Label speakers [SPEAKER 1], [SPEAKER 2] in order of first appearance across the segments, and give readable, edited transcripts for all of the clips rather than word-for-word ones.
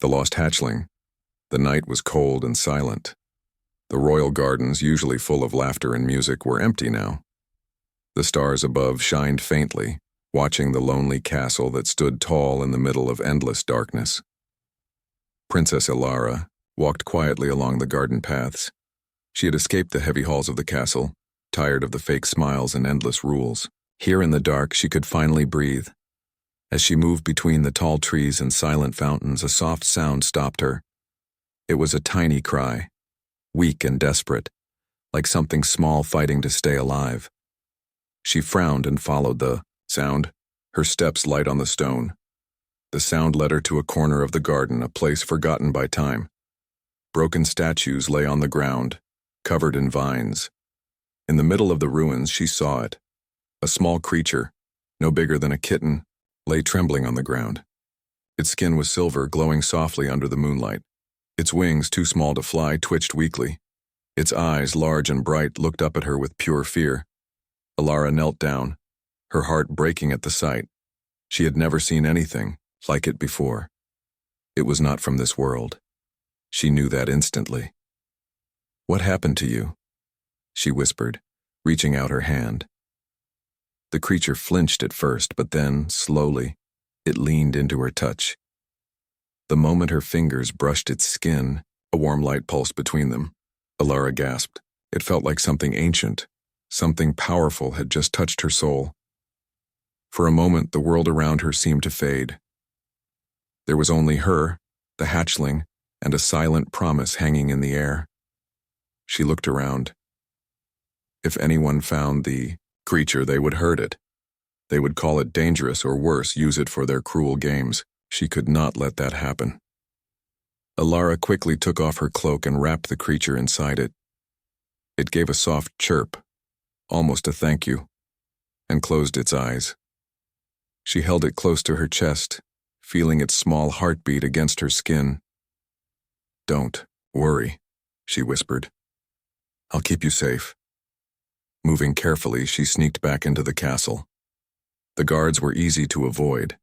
[SPEAKER 1] The lost hatchling. The night was cold and silent. The royal gardens, usually full of laughter and music, were empty now. The stars above shined faintly, watching the lonely castle that stood tall in the middle of endless darkness. Princess Ilara walked quietly along the garden paths. She had escaped the heavy halls of the castle, tired of the fake smiles and endless rules. Here in the dark, she could finally breathe. As she moved between the tall trees and silent fountains, a soft sound stopped her. It was a tiny cry, weak and desperate, like something small fighting to stay alive. She frowned and followed the sound, her steps light on the stone. The sound led her to a corner of the garden, a place forgotten by time. Broken statues lay on the ground, covered in vines. In the middle of the ruins, she saw it. A small creature, no bigger than a kitten, lay trembling on the ground. Its skin was silver, glowing softly under the moonlight. Its wings, too small to fly, twitched weakly. Its eyes, large and bright, looked up at her with pure fear. Ilara knelt down, her heart breaking at the sight. She had never seen anything like it before. It was not from this world. She knew that instantly. "What happened to you?" she whispered, reaching out her hand. The creature flinched at first, but then, slowly, it leaned into her touch. The moment her fingers brushed its skin, a warm light pulsed between them. Ilara gasped. It felt like something ancient, something powerful had just touched her soul. For a moment, the world around her seemed to fade. There was only her, the hatchling, and a silent promise hanging in the air. She looked around. If anyone found the creature, they would hurt it. They would call it dangerous or worse, use it for their cruel games. She could not let that happen. Ilara quickly took off her cloak and wrapped the creature inside it. It gave a soft chirp, almost a thank you, and closed its eyes. She held it close to her chest, feeling its small heartbeat against her skin. "Don't worry," she whispered. "I'll keep you safe." Moving carefully, she sneaked back into the castle. The guards were easy to avoid.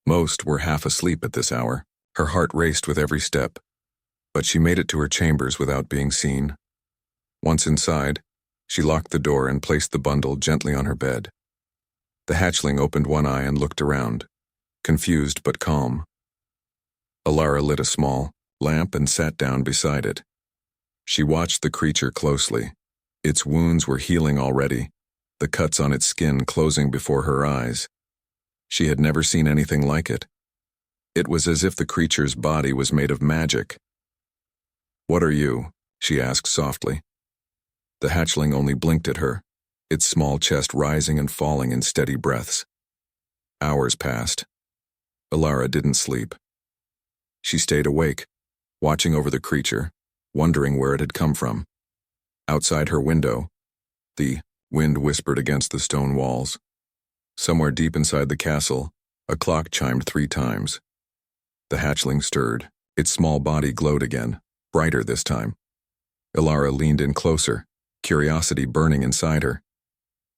[SPEAKER 1] Most were half asleep at this hour. Her heart raced with every step, but she made it to her chambers without being seen. Once inside, she locked the door and placed the bundle gently on her bed. The hatchling opened one eye and looked around, confused but calm. Ilara lit a small lamp and sat down beside it. She watched the creature closely. Its wounds were healing already, the cuts on its skin closing before her eyes. She had never seen anything like it. It was as if the creature's body was made of magic. "What are you?" she asked softly. The hatchling only blinked at her, its small chest rising and falling in steady breaths. Hours passed. Ilara didn't sleep. She stayed awake, watching over the creature, wondering where it had come from. Outside her window, the wind whispered against the stone walls. Somewhere deep inside the castle, a clock chimed 3 times. The hatchling stirred. Its small body glowed again, brighter this time. Ilara leaned in closer, curiosity burning inside her.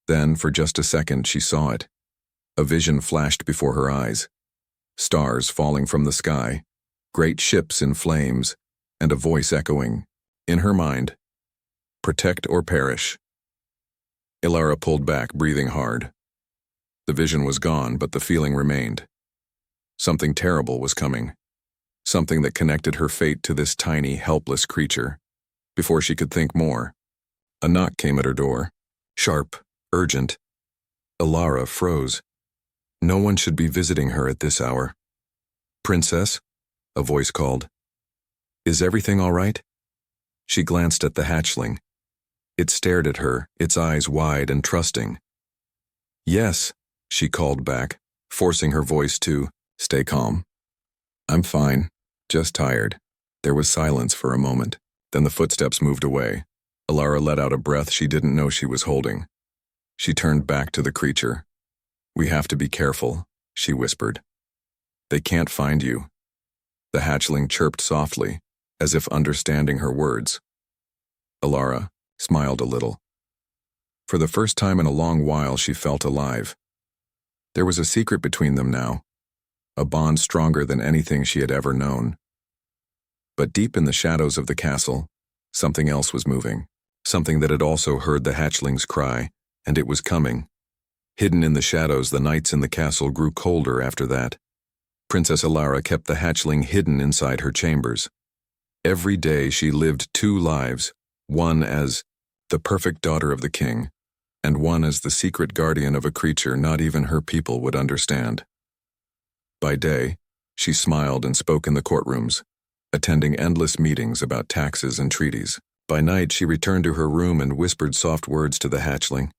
[SPEAKER 1] Then, for just a second, she saw it. A vision flashed before her eyes. Stars falling from the sky, great ships in flames, and a voice echoing, in her mind, "Protect or perish." Ilara pulled back, breathing hard. The vision was gone, but the feeling remained. Something terrible was coming. Something that connected her fate to this tiny, helpless creature. Before she could think more, a knock came at her door. Sharp, urgent. Ilara froze. No one should be visiting her at this hour. "Princess?" a voice called. "Is everything all right?" She glanced at the hatchling. It stared at her, its eyes wide and trusting. "Yes," she called back, forcing her voice to stay calm. "I'm fine, just tired." There was silence for a moment. Then the footsteps moved away. Ilara let out a breath she didn't know she was holding. She turned back to the creature. "We have to be careful," she whispered. "They can't find you." The hatchling chirped softly, as if understanding her words. Ilara smiled a little. For the first time in a long while, she felt alive. There was a secret between them now, a bond stronger than anything she had ever known. But deep in the shadows of the castle, something else was moving. Something that had also heard the hatchling's cry, and it was coming. Hidden in the shadows, the nights in the castle grew colder after that. Princess Elara kept the hatchling hidden inside her chambers. Every day she lived two lives, one as the perfect daughter of the king, and one as the secret guardian of a creature not even her people would understand. By day, she smiled and spoke in the courtrooms, attending endless meetings about taxes and treaties. By night, she returned to her room and whispered soft words to the hatchling,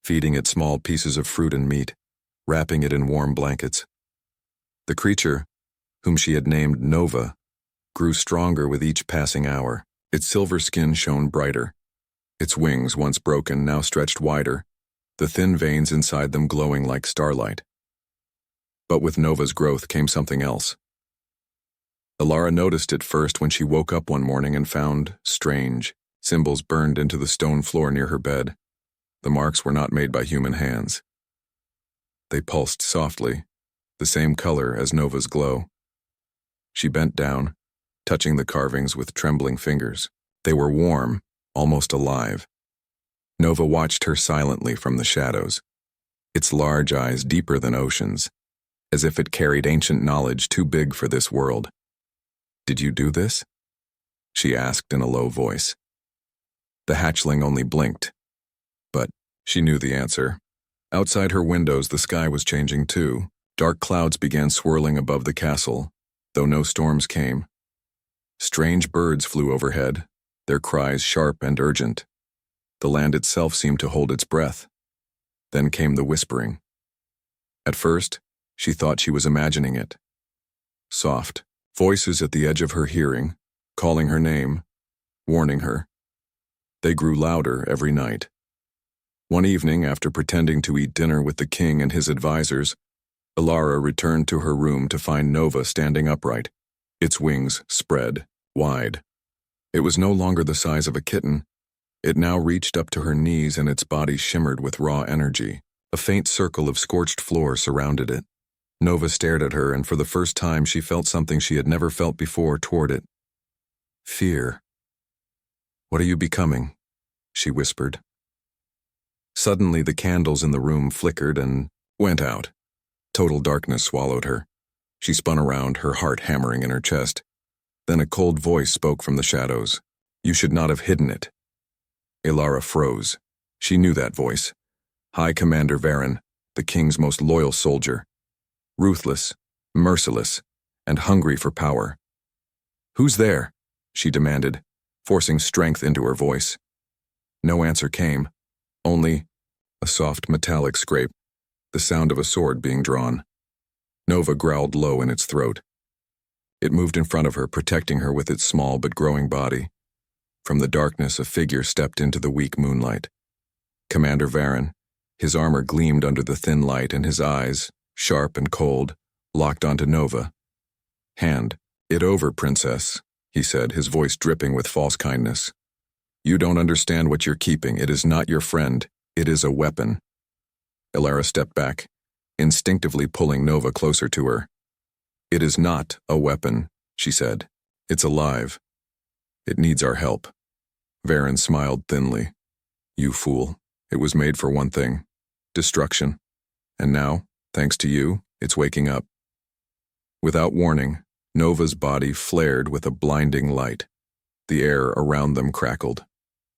[SPEAKER 1] feeding it small pieces of fruit and meat, wrapping it in warm blankets. The creature, whom she had named Nova, grew stronger with each passing hour. Its silver skin shone brighter. Its wings, once broken, now stretched wider, the thin veins inside them glowing like starlight. But with Nova's growth came something else. Elara noticed it first when she woke up one morning and found strange symbols burned into the stone floor near her bed. The marks were not made by human hands. They pulsed softly, the same color as Nova's glow. She bent down, touching the carvings with trembling fingers. They were warm, almost alive. Nova watched her silently from the shadows, its large eyes deeper than oceans, as if it carried ancient knowledge too big for this world. "Did you do this?" she asked in a low voice. The hatchling only blinked, but she knew the answer. Outside her windows, the sky was changing too. Dark clouds began swirling above the castle, though no storms came. Strange birds flew overhead, their cries sharp and urgent. The land itself seemed to hold its breath. Then came the whispering. At first, she thought she was imagining it. Soft, voices at the edge of her hearing, calling her name, warning her. They grew louder every night. One evening, after pretending to eat dinner with the king and his advisors, Elara returned to her room to find Nova standing upright, its wings spread wide. It was no longer the size of a kitten. It now reached up to her knees and its body shimmered with raw energy. A faint circle of scorched floor surrounded it. Nova stared at her, and for the first time she felt something she had never felt before toward it. Fear. "What are you becoming?" she whispered. Suddenly the candles in the room flickered and went out. Total darkness swallowed her. She spun around, her heart hammering in her chest. Then a cold voice spoke from the shadows. "You should not have hidden it." Elara froze. She knew that voice. High Commander Varen, the king's most loyal soldier. Ruthless, merciless, and hungry for power. "Who's there?" she demanded, forcing strength into her voice. No answer came, only a soft metallic scrape, the sound of a sword being drawn. Nova growled low in its throat. It moved in front of her, protecting her with its small but growing body. From the darkness, a figure stepped into the weak moonlight. Commander Varen, his armor gleamed under the thin light, and his eyes, sharp and cold, locked onto Nova. "Hand it over, princess," he said, his voice dripping with false kindness. "You don't understand what you're keeping. It is not your friend. It is a weapon." Elara stepped back, instinctively pulling Nova closer to her. "It is not a weapon," she said. "It's alive. It needs our help." Varen smiled thinly. "You fool. It was made for one thing: destruction. And now, thanks to you, it's waking up." Without warning, Nova's body flared with a blinding light. The air around them crackled.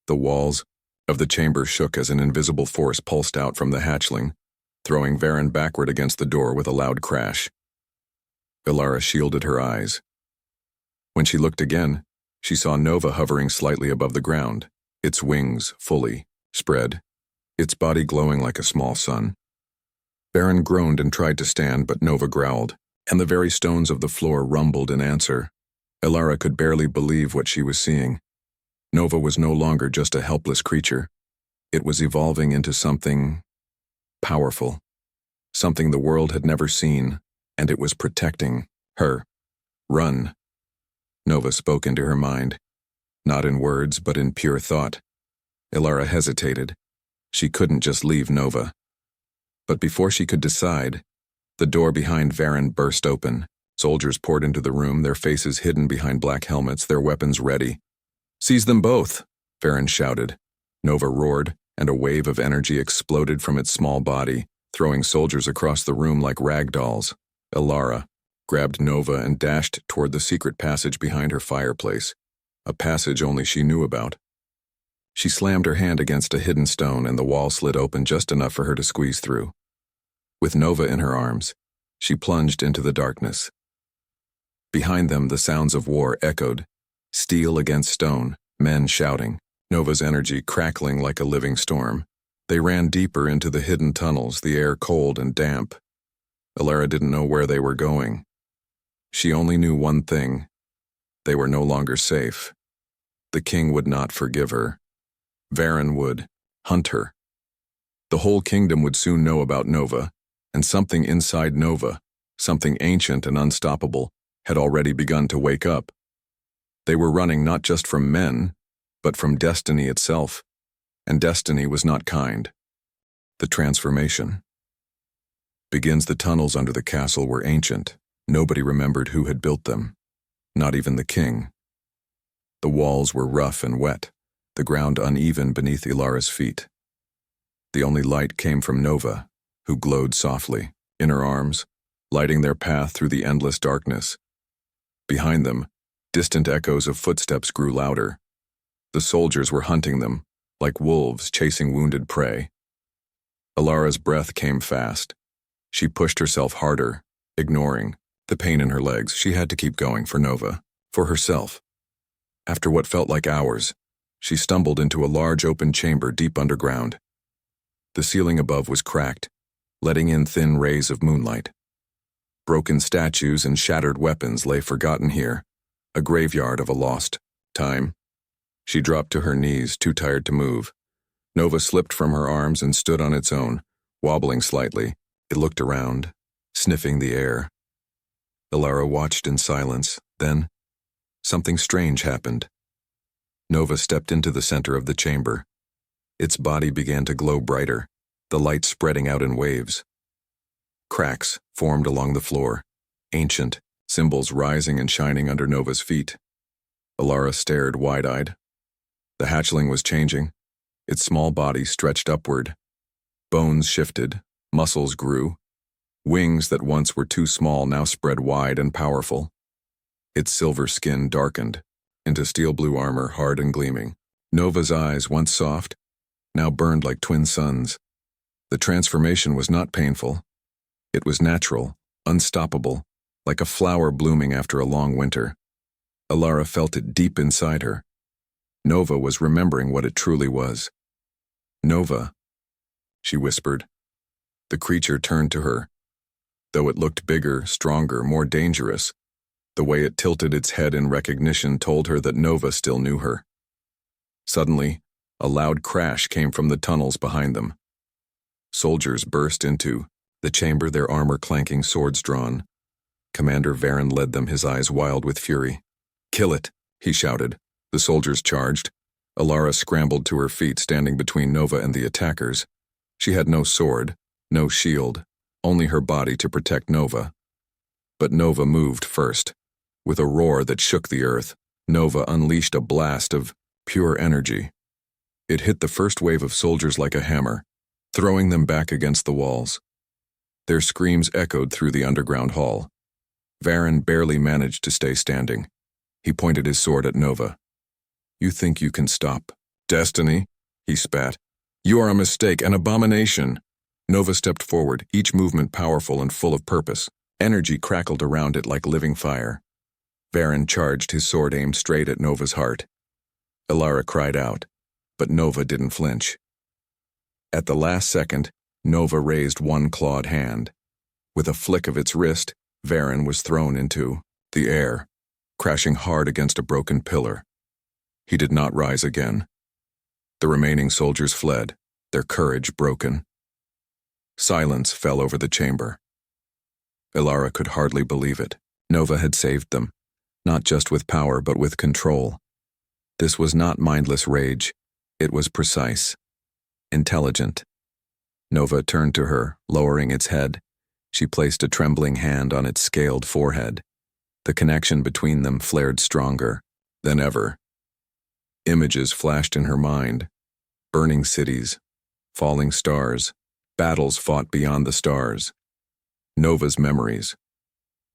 [SPEAKER 1] The walls of the chamber shook as an invisible force pulsed out from the hatchling, throwing Varen backward against the door with a loud crash. Elara shielded her eyes. When she looked again, she saw Nova hovering slightly above the ground, its wings fully spread, its body glowing like a small sun. Varen groaned and tried to stand, but Nova growled, and the very stones of the floor rumbled in answer. Elara could barely believe what she was seeing. Nova was no longer just a helpless creature. It was evolving into something powerful, something the world had never seen, and it was protecting her. "Run." Nova spoke into her mind, not in words, but in pure thought. Elara hesitated. She couldn't just leave Nova. But before she could decide, the door behind Varen burst open, Soldiers poured into the room, their faces hidden behind black helmets, their weapons ready. "Seize them both!" Varen shouted. Nova roared, and a wave of energy exploded from its small body, throwing soldiers across the room like rag dolls. Ilara grabbed Nova and dashed toward the secret passage behind her fireplace, a passage only she knew about. She slammed her hand against a hidden stone, and the wall slid open just enough for her to squeeze through. With Nova in her arms, she plunged into the darkness. Behind them, the sounds of war echoed, steel against stone, men shouting, Nova's energy crackling like a living storm. They ran deeper into the hidden tunnels, the air cold and damp. Ilara didn't know where they were going. She only knew one thing. They were no longer safe. The king would not forgive her. Varen would hunt her. The whole kingdom would soon know about Nova, and something inside Nova, something ancient and unstoppable, had already begun to wake up. They were running not just from men, but from destiny itself, and destiny was not kind. The transformation begins. The tunnels under the castle were ancient. Nobody remembered who had built them, not even the king. The walls were rough and wet, the ground uneven beneath Ilara's feet. The only light came from Nova, who glowed softly, in her arms, lighting their path through the endless darkness. Behind them, distant echoes of footsteps grew louder. The soldiers were hunting them, like wolves chasing wounded prey. Ilara's breath came fast. She pushed herself harder, ignoring the pain in her legs. She had to keep going for Nova, for herself. After what felt like hours, she stumbled into a large open chamber deep underground. The ceiling above was cracked, letting in thin rays of moonlight. Broken statues and shattered weapons lay forgotten here, a graveyard of a lost time. She dropped to her knees, too tired to move. Nova slipped from her arms and stood on its own, wobbling slightly. It looked around, sniffing the air. Ilara watched in silence. Then, something strange happened. Nova stepped into the center of the chamber. Its body began to glow brighter, the light spreading out in waves. Cracks formed along the floor, ancient, symbols rising and shining under Nova's feet. Ilara stared wide-eyed. The hatchling was changing. Its small body stretched upward. Bones shifted, muscles grew. Wings that once were too small now spread wide and powerful. Its silver skin darkened into steel blue armor, hard and gleaming. Nova's eyes, once soft, now burned like twin suns. The transformation was not painful. It was natural, unstoppable, like a flower blooming after a long winter. Ilara felt it deep inside her. Nova was remembering what it truly was. "Nova," she whispered. The creature turned to her. Though it looked bigger, stronger, more dangerous, the way it tilted its head in recognition told her that Nova still knew her. Suddenly, a loud crash came from the tunnels behind them. Soldiers burst into the chamber, their armor clanking, swords drawn. Commander Varen led them, his eyes wild with fury. "Kill it," he shouted. The soldiers charged. Ilara scrambled to her feet, standing between Nova and the attackers. She had no sword, no shield, only her body to protect Nova. But Nova moved first. With a roar that shook the earth, Nova unleashed a blast of pure energy. It hit the first wave of soldiers like a hammer, throwing them back against the walls. Their screams echoed through the underground hall. Varen barely managed to stay standing. He pointed his sword at Nova. "You think you can stop destiny?" he spat. "You are a mistake, an abomination." Nova stepped forward, each movement powerful and full of purpose. Energy crackled around it like living fire. Varen charged, his sword aimed straight at Nova's heart. Ilara cried out, but Nova didn't flinch. At the last second, Nova raised one clawed hand. With a flick of its wrist, Varen was thrown into the air, crashing hard against a broken pillar. He did not rise again. The remaining soldiers fled, their courage broken. Silence fell over the chamber. Ilara could hardly believe it. Nova had saved them, not just with power but with control. This was not mindless rage. It was precise, intelligent. Nova turned to her, lowering its head. She placed a trembling hand on its scaled forehead. The connection between them flared stronger than ever. Images flashed in her mind. Burning cities, falling stars, battles fought beyond the stars. Nova's memories.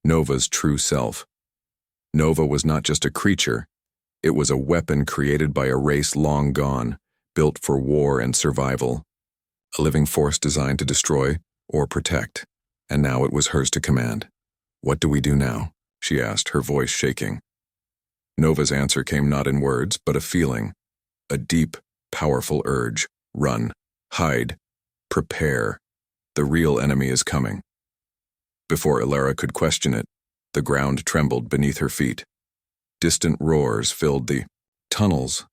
[SPEAKER 1] Nova's true self. Nova was not just a creature. It was a weapon created by a race long gone, built for war and survival. A living force designed to destroy or protect. And now it was hers to command. "What do we do now?" she asked, her voice shaking. Nova's answer came not in words, but a feeling. A deep, powerful urge. Run. Hide. Prepare. The real enemy is coming. Before Ilara could question it, the ground trembled beneath her feet. Distant roars filled the tunnels,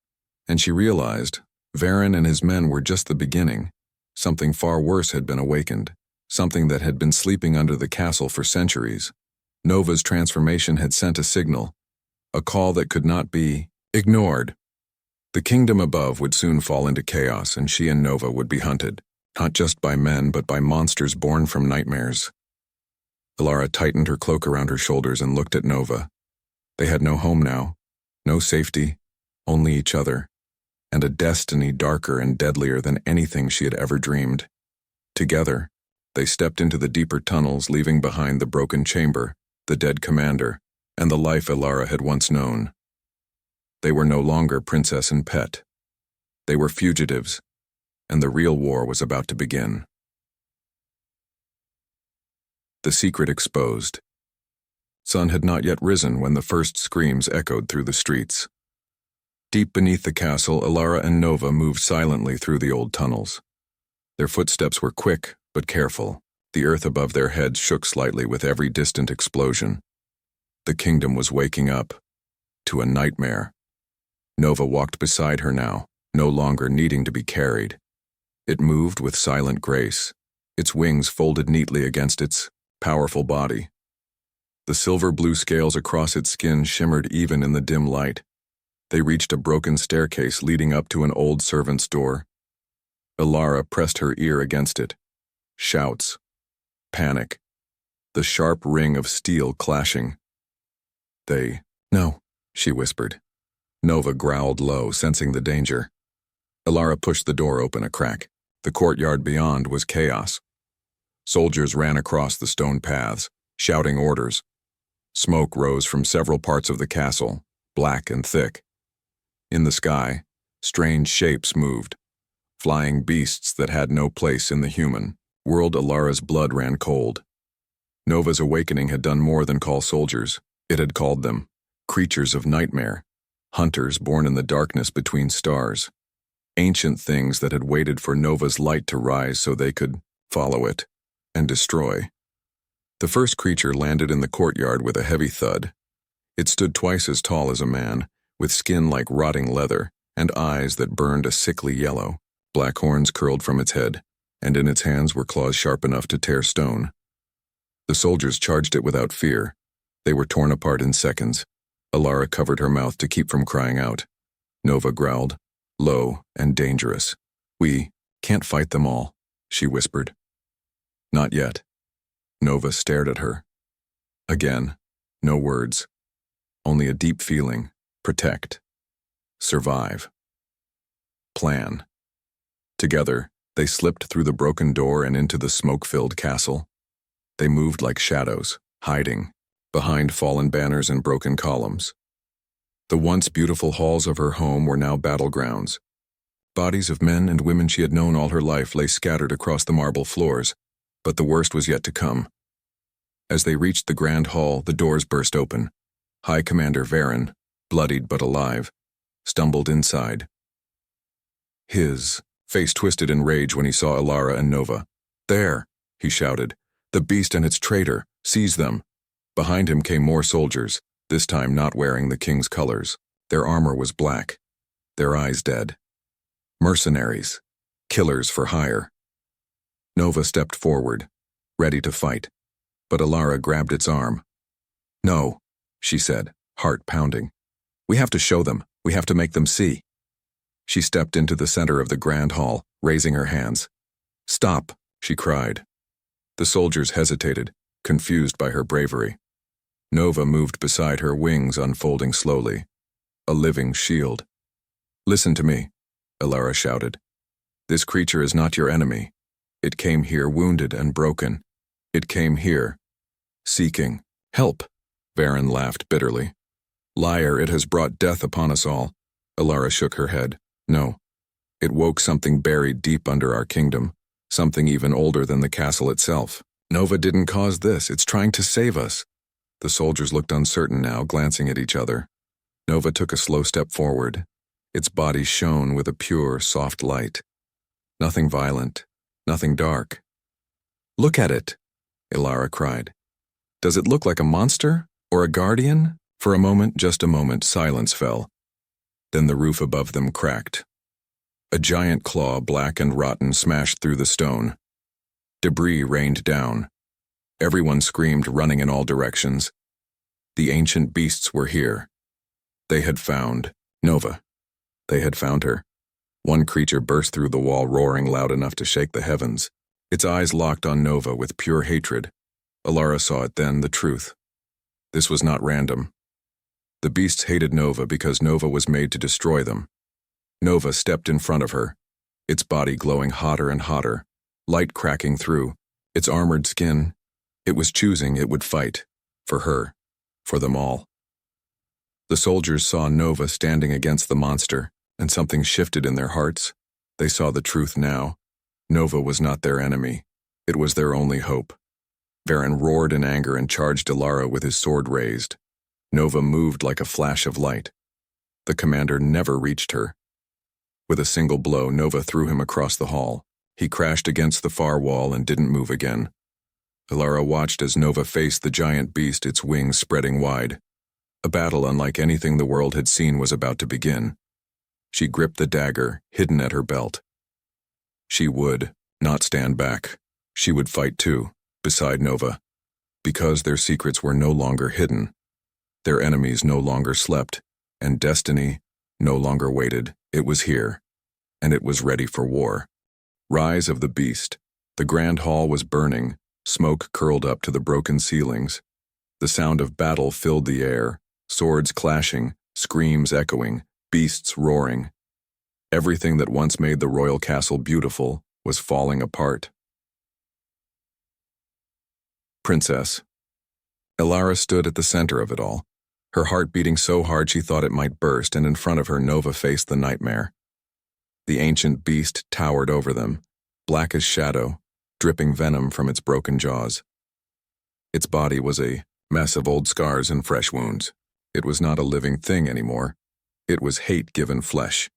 [SPEAKER 1] and she realized Varen and his men were just the beginning. Something far worse had been awakened, something that had been sleeping under the castle for centuries. Nova's transformation had sent a signal, a call that could not be ignored. The kingdom above would soon fall into chaos, and she and Nova would be hunted, not just by men, but by monsters born from nightmares. Ilara tightened her cloak around her shoulders and looked at Nova. They had no home now, no safety, only each other, and a destiny darker and deadlier than anything she had ever dreamed. Together, they stepped into the deeper tunnels, leaving behind the broken chamber, the dead commander, and the life Ilara had once known. They were no longer princess and pet. They were fugitives, and the real war was about to begin. The secret exposed. Sun had not yet risen when the first screams echoed through the streets. Deep beneath the castle, Ilara and Nova moved silently through the old tunnels. Their footsteps were quick but careful. The earth above their heads shook slightly with every distant explosion. The kingdom was waking up to a nightmare. Nova walked beside her now, no longer needing to be carried. It moved with silent grace, its wings folded neatly against its powerful body. The silver-blue scales across its skin shimmered even in the dim light. They reached a broken staircase leading up to an old servant's door. Ilara pressed her ear against it. Shouts. Panic. The sharp ring of steel clashing. "No," she whispered. Nova growled low, sensing the danger. Ilara pushed the door open a crack. The courtyard beyond was chaos. Soldiers ran across the stone paths, shouting orders. Smoke rose from several parts of the castle, black and thick. In the sky, strange shapes moved, flying beasts that had no place in the human world. Ilara's blood ran cold. Nova's awakening had done more than call soldiers. It had called them creatures of nightmare, hunters born in the darkness between stars, ancient things that had waited for Nova's light to rise so they could follow it and destroy. The first creature landed in the courtyard with a heavy thud. It stood twice as tall as a man, with skin like rotting leather and eyes that burned a sickly yellow. Black horns curled from its head, and in its hands were claws sharp enough to tear stone. The soldiers charged it without fear. They were torn apart in seconds. Ilara covered her mouth to keep from crying out. Nova growled, low and dangerous. "We can't fight them all," she whispered. "Not yet." Nova stared at her. Again, no words. Only a deep feeling. Protect. Survive. Plan. Together, they slipped through the broken door and into the smoke-filled castle. They moved like shadows, hiding, behind fallen banners and broken columns. The once beautiful halls of her home were now battlegrounds. Bodies of men and women she had known all her life lay scattered across the marble floors, but the worst was yet to come. As they reached the grand hall, the doors burst open. High Commander Varen, bloodied but alive, stumbled inside. His face twisted in rage when he saw Ilara and Nova. "There!" he shouted. "The beast and its traitor! Seize them!" Behind him came more soldiers, this time not wearing the king's colors. Their armor was black, their eyes dead. Mercenaries, killers for hire. Nova stepped forward, ready to fight, but Ilara grabbed its arm. "No," she said, heart pounding. "We have to show them. We have to make them see." She stepped into the center of the grand hall, raising her hands. "Stop," she cried. The soldiers hesitated, confused by her bravery. Nova moved beside her, wings unfolding slowly. A living shield. "Listen to me," Elara shouted. "This creature is not your enemy. It came here wounded and broken. It came here, seeking help." Varen laughed bitterly. "Liar, it has brought death upon us all." Elara shook her head. "No. It woke something buried deep under our kingdom, something even older than the castle itself. Nova didn't cause this. It's trying to save us." The soldiers looked uncertain now, glancing at each other. Nova took a slow step forward. Its body shone with a pure, soft light. Nothing violent, nothing dark. "Look at it," Elara cried. "Does it look like a monster or a guardian?" For a moment, just a moment, silence fell. Then the roof above them cracked. A giant claw, black and rotten, smashed through the stone. Debris rained down. Everyone screamed, running in all directions. The ancient beasts were here. They had found Nova. They had found her. One creature burst through the wall, roaring loud enough to shake the heavens. Its eyes locked on Nova with pure hatred. Elara saw it then, the truth. This was not random. The beasts hated Nova because Nova was made to destroy them. Nova stepped in front of her, its body glowing hotter and hotter, light cracking through, its armored skin. It was choosing it would fight. For her. For them all. The soldiers saw Nova standing against the monster, and something shifted in their hearts. They saw the truth now. Nova was not their enemy. It was their only hope. Varen roared in anger and charged Elara with his sword raised. Nova moved like a flash of light. The commander never reached her. With a single blow, Nova threw him across the hall. He crashed against the far wall and didn't move again. Elara watched as Nova faced the giant beast, its wings spreading wide. A battle unlike anything the world had seen was about to begin. She gripped the dagger, hidden at her belt. She would not stand back. She would fight too, beside Nova. Because their secrets were no longer hidden. Their enemies no longer slept, and destiny no longer waited. It was here, and it was ready for war. Rise of the beast. The grand hall was burning, smoke curled up to the broken ceilings. The sound of battle filled the air, swords clashing, screams echoing, beasts roaring. Everything that once made the royal castle beautiful was falling apart. Princess. Elara stood at the center of it all, her heart beating so hard she thought it might burst, and in front of her Nova faced the nightmare. The ancient beast towered over them, black as shadow, dripping venom from its broken jaws. Its body was a mess of old scars and fresh wounds. It was not a living thing anymore. It was hate given flesh.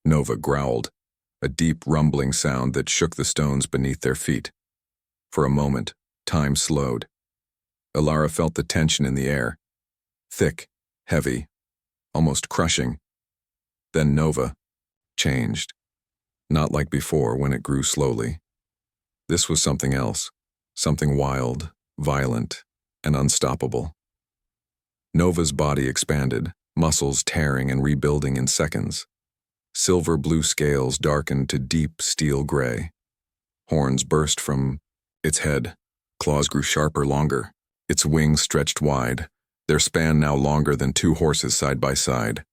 [SPEAKER 1] Nova growled, a deep rumbling sound that shook the stones beneath their feet. For a moment, time slowed. Elara felt the tension in the air. Thick, heavy, almost crushing. Then Nova changed. Not like before when it grew slowly. This was something else, something wild, violent, and unstoppable. Nova's body expanded, muscles tearing and rebuilding in seconds. Silver blue scales darkened to deep steel gray. Horns burst from its head. Claws grew sharper, longer. Its wings stretched wide, their span now longer than two horses side by side.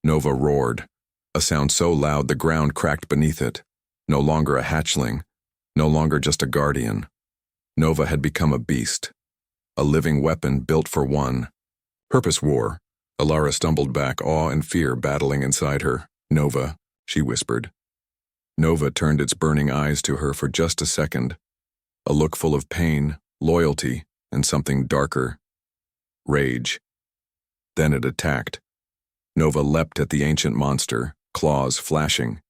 [SPEAKER 1] Nova roared, a sound so loud the ground cracked beneath it. No longer a hatchling, no longer just a guardian. Nova had become a beast, a living weapon built for one. Purpose war. Elara stumbled back, awe and fear battling inside her. "Nova," she whispered. Nova turned its burning eyes to her for just a second, a look full of pain, loyalty, and something darker. Rage. Then it attacked. Nova leapt at the ancient monster, claws flashing.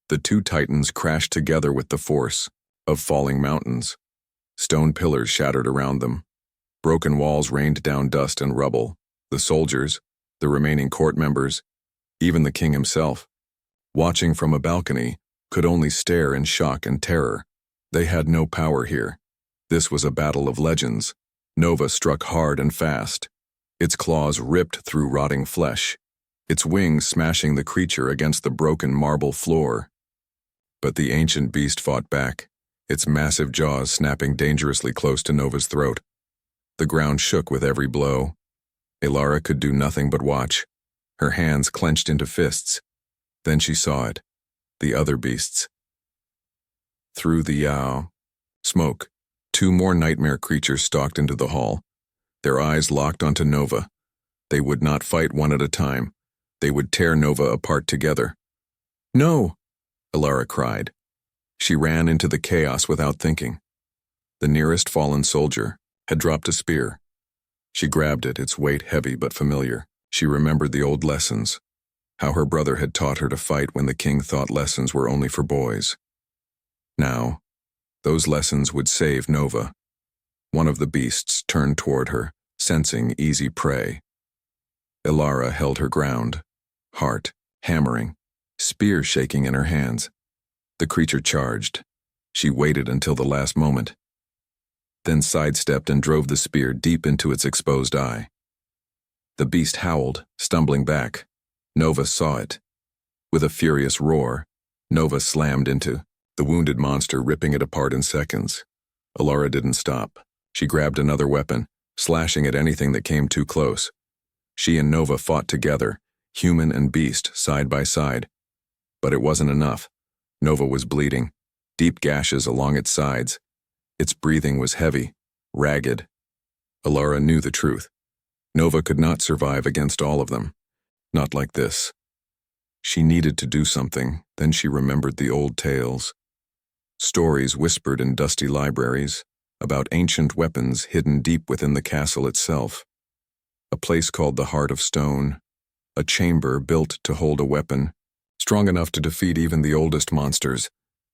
[SPEAKER 1] The two titans crashed together with the force of falling mountains. Stone pillars shattered around them. Broken walls rained down dust and rubble. The soldiers, the remaining court members, even the king himself, watching from a balcony, could only stare in shock and terror. They had no power here. This was a battle of legends. Nova struck hard and fast. Its claws ripped through rotting flesh, its wings smashing the creature against the broken marble floor. But the ancient beast fought back, its massive jaws snapping dangerously close to Nova's throat. The ground shook with every blow. Elara could do nothing but watch, her hands clenched into fists. Then she saw it, the other beasts. Through the smoke, two more nightmare creatures stalked into the hall, their eyes locked onto Nova. They would not fight one at a time. They would tear Nova apart together. "No!" Elara cried. She ran into the chaos without thinking. The nearest fallen soldier had dropped a spear. She grabbed it, its weight heavy but familiar. She remembered the old lessons, how her brother had taught her to fight when the king thought lessons were only for boys. Now, those lessons would save Nova. One of the beasts turned toward her, sensing easy prey. Elara held her ground, heart hammering, spear shaking in her hands. The creature charged. She waited until the last moment, then sidestepped and drove the spear deep into its exposed eye. The beast howled, stumbling back. Nova saw it. With a furious roar, Nova slammed into the wounded monster, ripping it apart in seconds. Elara didn't stop. She grabbed another weapon, slashing at anything that came too close. She and Nova fought together, human and beast, side by side. But it wasn't enough. Nova was bleeding, deep gashes along its sides. Its breathing was heavy, ragged. Elara knew the truth. Nova could not survive against all of them. Not like this. She needed to do something, then she remembered the old tales. Stories whispered in dusty libraries about ancient weapons hidden deep within the castle itself. A place called the Heart of Stone, a chamber built to hold a weapon, strong enough to defeat even the oldest monsters,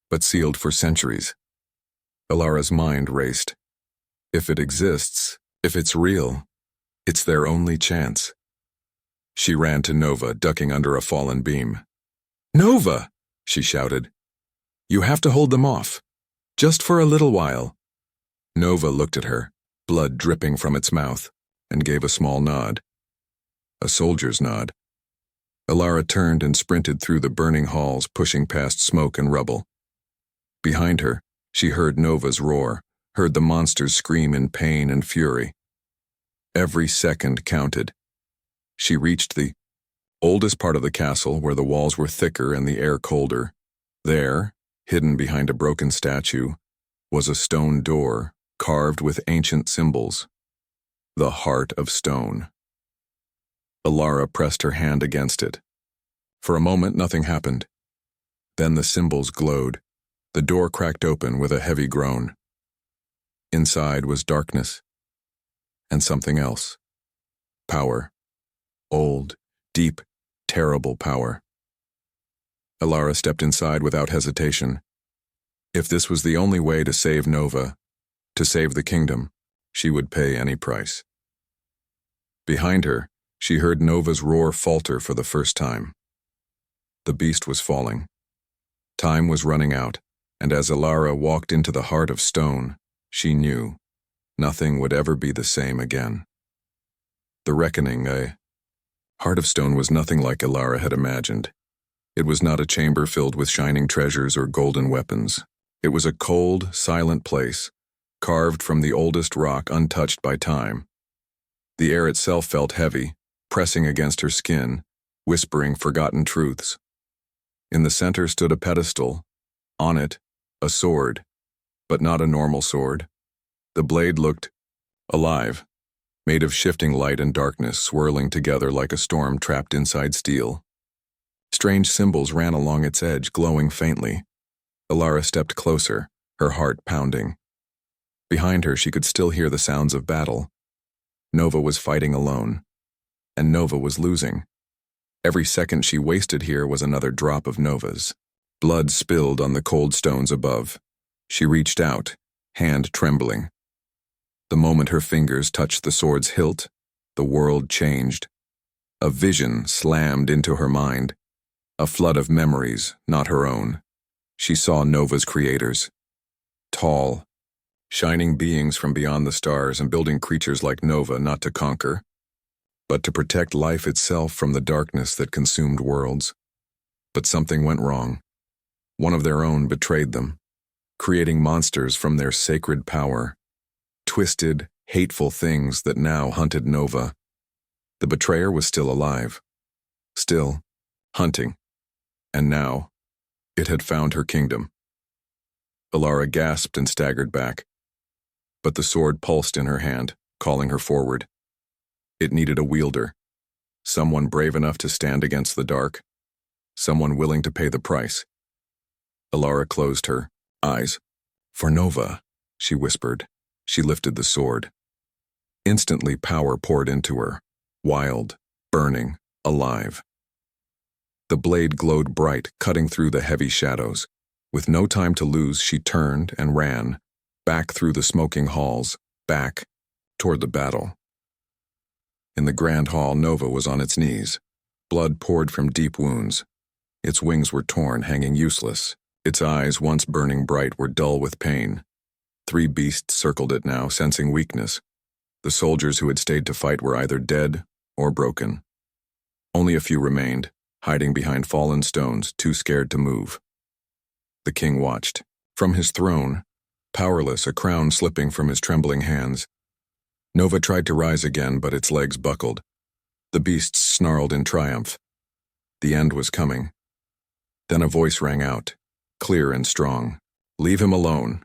[SPEAKER 1] but sealed for centuries. Elara's mind raced. If it exists, if it's real, it's their only chance. She ran to Nova, ducking under a fallen beam. "Nova!" she shouted. "You have to hold them off. Just for a little while." Nova looked at her, blood dripping from its mouth, and gave a small nod. A soldier's nod. Elara turned and sprinted through the burning halls, pushing past smoke and rubble. Behind her, she heard Nova's roar, heard the monsters scream in pain and fury. Every second counted. She reached the oldest part of the castle, where the walls were thicker and the air colder. There, hidden behind a broken statue, was a stone door carved with ancient symbols. The Heart of Stone. Elara pressed her hand against it. For a moment, nothing happened. Then the symbols glowed. The door cracked open with a heavy groan. Inside was darkness. And something else. Power. Old, deep, terrible power. Elara stepped inside without hesitation. If this was the only way to save Nova, to save the kingdom, she would pay any price. Behind her, she heard Nova's roar falter for the first time. The beast was falling. Time was running out, and as Elara walked into the Heart of Stone, she knew nothing would ever be the same again. The reckoning, Heart of Stone, was nothing like Elara had imagined. It was not a chamber filled with shining treasures or golden weapons. It was a cold, silent place, carved from the oldest rock untouched by time. The air itself felt heavy, pressing against her skin, whispering forgotten truths. In the center stood a pedestal. On it, a sword, but not a normal sword. The blade looked alive, made of shifting light and darkness swirling together like a storm trapped inside steel. Strange symbols ran along its edge, glowing faintly. Elara stepped closer, her heart pounding. Behind her, she could still hear the sounds of battle. Nova was fighting alone, and Nova was losing. Every second she wasted here was another drop of Nova's. Blood spilled on the cold stones above. She reached out, hand trembling. The moment her fingers touched the sword's hilt, the world changed. A vision slammed into her mind, a flood of memories, not her own. She saw Nova's creators. Tall, shining beings from beyond the stars, and building creatures like Nova not to conquer, but to protect life itself from the darkness that consumed worlds. But something went wrong. One of their own betrayed them. creating monsters from their sacred power. Twisted, hateful things that now hunted Nova. The betrayer was still alive. Still hunting. And now, it had found her kingdom. Alara gasped and staggered back. But the sword pulsed in her hand, calling her forward. It needed a wielder. Someone brave enough to stand against the dark. Someone willing to pay the price. Alara closed her eyes. "For Nova," she whispered. She lifted the sword. Instantly, power poured into her. Wild, burning, alive. The blade glowed bright, cutting through the heavy shadows. With no time to lose, she turned and ran, back through the smoking halls, back, toward the battle. In the grand hall, Nova was on its knees. Blood poured from deep wounds. Its wings were torn, hanging useless. Its eyes, once burning bright, were dull with pain. 3 beasts circled it now, sensing weakness. The soldiers who had stayed to fight were either dead or broken. Only a few remained, hiding behind fallen stones, too scared to move. The king watched. From his throne, powerless, a crown slipping from his trembling hands. Nova tried to rise again, but its legs buckled. The beasts snarled in triumph. The end was coming. Then a voice rang out, clear and strong. "Leave him alone."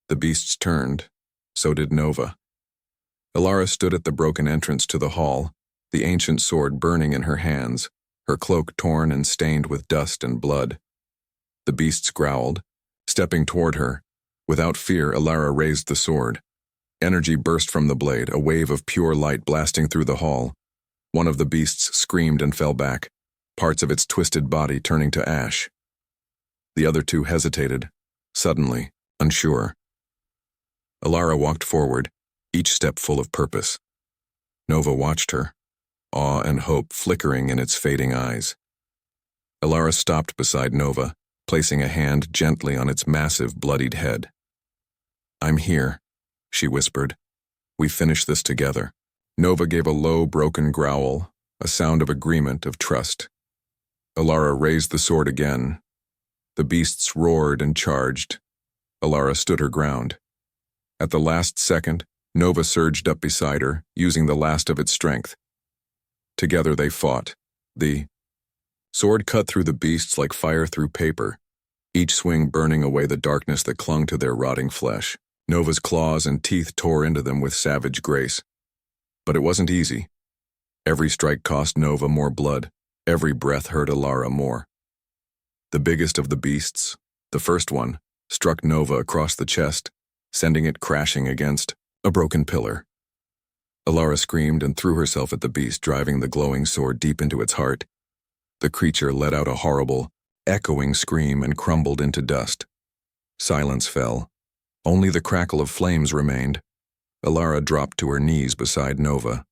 [SPEAKER 1] The beasts turned. So did Nova. Alara stood at the broken entrance to the hall, the ancient sword burning in her hands, her cloak torn and stained with dust and blood. The beasts growled, stepping toward her. Without fear, Alara raised the sword. Energy burst from the blade, a wave of pure light blasting through the hall. One of the beasts screamed and fell back, parts of its twisted body turning to ash. The other 2 hesitated, suddenly, unsure. Alara walked forward, each step full of purpose. Nova watched her, awe and hope flickering in its fading eyes. Alara stopped beside Nova, placing a hand gently on its massive, bloodied head. "I'm here," she whispered. "We finish this together." Nova gave a low, broken growl, a sound of agreement, of trust. Alara raised the sword again. The beasts roared and charged. Alara stood her ground. At the last second, Nova surged up beside her, using the last of its strength. Together they fought. The sword cut through the beasts like fire through paper, each swing burning away the darkness that clung to their rotting flesh. Nova's claws and teeth tore into them with savage grace. But it wasn't easy. Every strike cost Nova more blood. Every breath hurt Alara more. The biggest of the beasts, the first one, struck Nova across the chest, sending it crashing against a broken pillar. Alara screamed and threw herself at the beast, driving the glowing sword deep into its heart. The creature let out a horrible, echoing scream and crumbled into dust. Silence fell. Only the crackle of flames remained. Alara dropped to her knees beside Nova.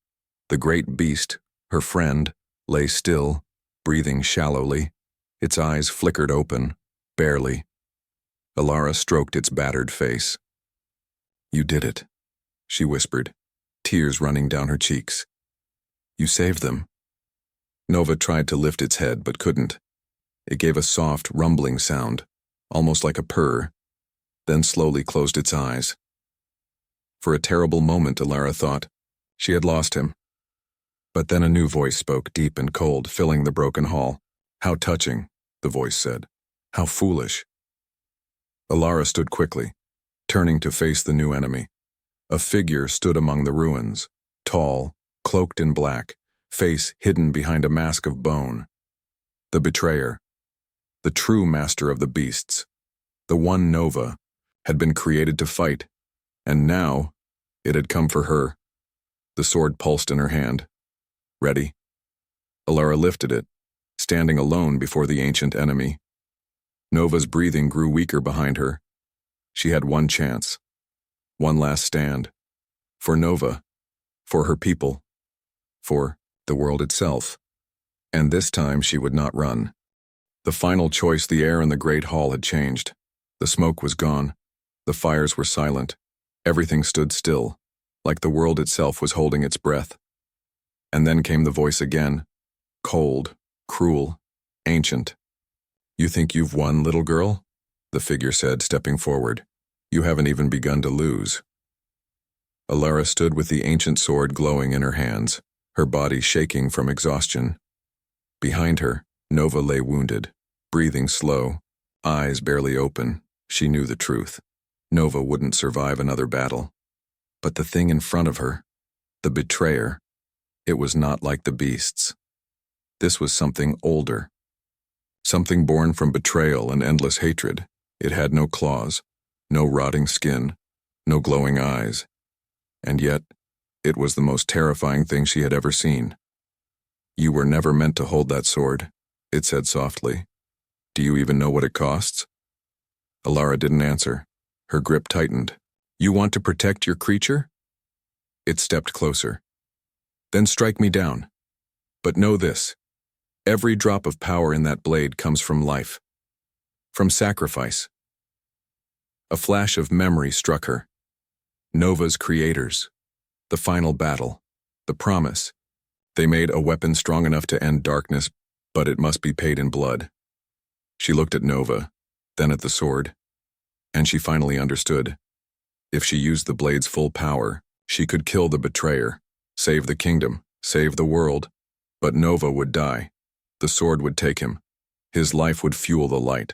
[SPEAKER 1] The great beast, her friend, lay still, breathing shallowly. Its eyes flickered open, barely. Alara stroked its battered face. "You did it," she whispered, tears running down her cheeks. "You saved them." Nova tried to lift its head but couldn't. It gave a soft, rumbling sound, almost like a purr, then slowly closed its eyes. For a terrible moment, Alara thought, she had lost him. But then a new voice spoke, deep and cold, filling the broken hall. "How touching," the voice said. "How foolish." Alara stood quickly, turning to face the new enemy. A figure stood among the ruins, tall, cloaked in black, face hidden behind a mask of bone. The betrayer, the true master of the beasts, the one Nova, had been created to fight, and now it had come for her. The sword pulsed in her hand. Ready? Alara lifted it, standing alone before the ancient enemy. Nova's breathing grew weaker behind her. She had one chance, one last stand. For Nova, for her people, for the world itself. And this time she would not run. The final choice, the air in the great hall had changed. The smoke was gone. The fires were silent. Everything stood still, like the world itself was holding its breath. And then came the voice again, cold, cruel, ancient. "You think you've won, little girl? the figure said, stepping forward. You haven't even begun to lose. Alara stood with the ancient sword glowing in her hands, her body shaking from exhaustion. Behind her, Nova lay wounded, breathing slow, eyes barely open. She knew the truth. Nova wouldn't survive another battle. But the thing in front of her, the betrayer, it was not like the beasts. This was something older. Something born from betrayal and endless hatred. It had no claws, no rotting skin, no glowing eyes. And yet, it was the most terrifying thing she had ever seen. You were never meant to hold that sword, it said softly. Do you even know what it costs? Alara didn't answer. Her grip tightened. You want to protect your creature? It stepped closer. Then strike me down. But know this. Every drop of power in that blade comes from life. From sacrifice. A flash of memory struck her. Nova's creators. The final battle. The promise. They made a weapon strong enough to end darkness, but it must be paid in blood. She looked at Nova, then at the sword, and she finally understood. If she used the blade's full power, she could kill the betrayer, save the kingdom, save the world. But Nova would die. The sword would take him. His life would fuel the light.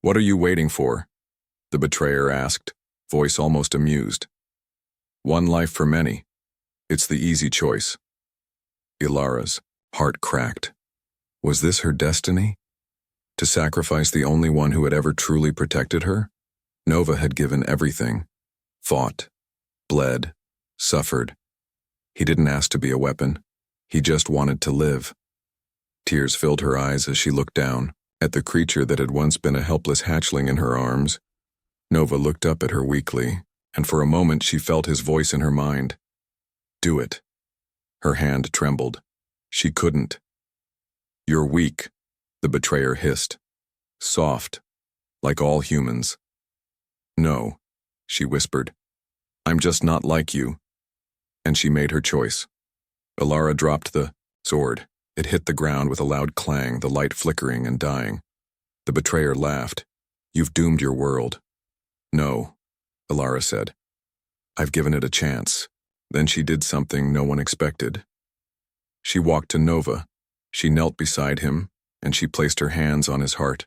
[SPEAKER 1] What are you waiting for? The betrayer asked, voice almost amused. One life for many. It's the easy choice. Ilara's heart cracked. Was this her destiny? To sacrifice the only one who had ever truly protected her? Nova had given everything. Fought. Bled. Suffered. He didn't ask to be a weapon. He just wanted to live. Tears filled her eyes as she looked down at the creature that had once been a helpless hatchling in her arms. Nova looked up at her weakly, and for a moment she felt his voice in her mind. Do it. Her hand trembled. She couldn't. You're weak, the betrayer hissed. Soft, like all humans. No, she whispered. I'm just not like you. And she made her choice. Alara dropped the sword. It hit the ground with a loud clang, the light flickering and dying. The betrayer laughed. You've doomed your world. No, Alara said. I've given it a chance. Then she did something no one expected. She walked to Nova. She knelt beside him, and she placed her hands on his heart.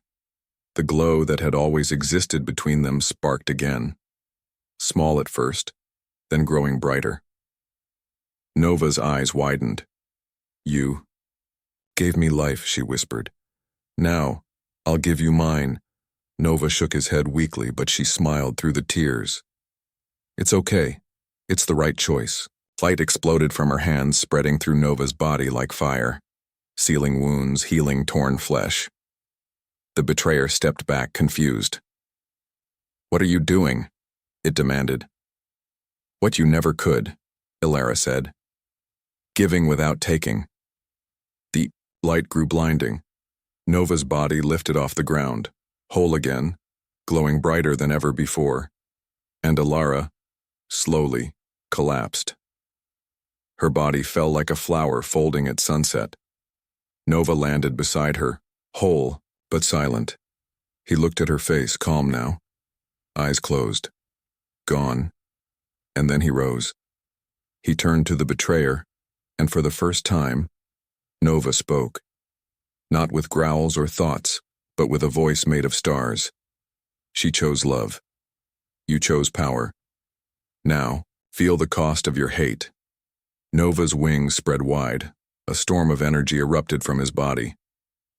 [SPEAKER 1] The glow that had always existed between them sparked again. Small at first, then growing brighter. Nova's eyes widened. You gave me life, she whispered. Now, I'll give you mine. Nova shook his head weakly, but she smiled through the tears. It's okay. It's the right choice. Light exploded from her hands, spreading through Nova's body like fire, sealing wounds, healing torn flesh. The betrayer stepped back, confused. What are you doing? It demanded. What you never could, Ilara said. Giving without taking. The light grew blinding. Nova's body lifted off the ground, whole again, glowing brighter than ever before, and Alara, slowly, collapsed. Her body fell like a flower folding at sunset. Nova landed beside her, whole but silent. He looked at her face, calm now, eyes closed, gone, and then he rose. He turned to the betrayer, and for the first time, Nova spoke. Not with growls or thoughts, but with a voice made of stars. She chose love. You chose power. Now, feel the cost of your hate. Nova's wings spread wide. A storm of energy erupted from his body.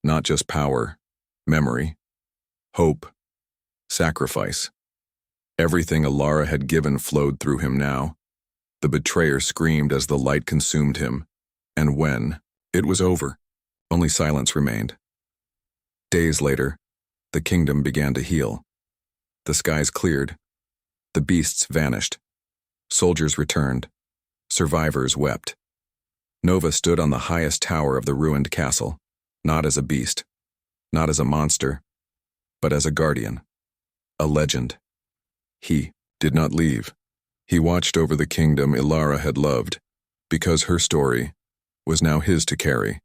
[SPEAKER 1] Not just power, memory, hope, sacrifice. Everything Alara had given flowed through him now. The betrayer screamed as the light consumed him, and when it was over, only silence remained. Days later, the kingdom began to heal. The skies cleared. The beasts vanished. Soldiers returned. Survivors wept. Nova stood on the highest tower of the ruined castle, not as a beast, not as a monster, but as a guardian, a legend. He did not leave. He watched over the kingdom Ilara had loved, because her story was now his to carry,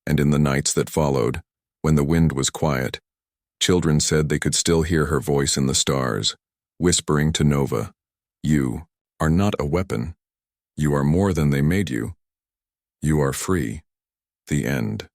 [SPEAKER 1] and in the nights that followed, when the wind was quiet, Children said they could still hear her voice in the stars, whispering to Nova, "You are not a weapon. You are more than they made you. You are free." The end.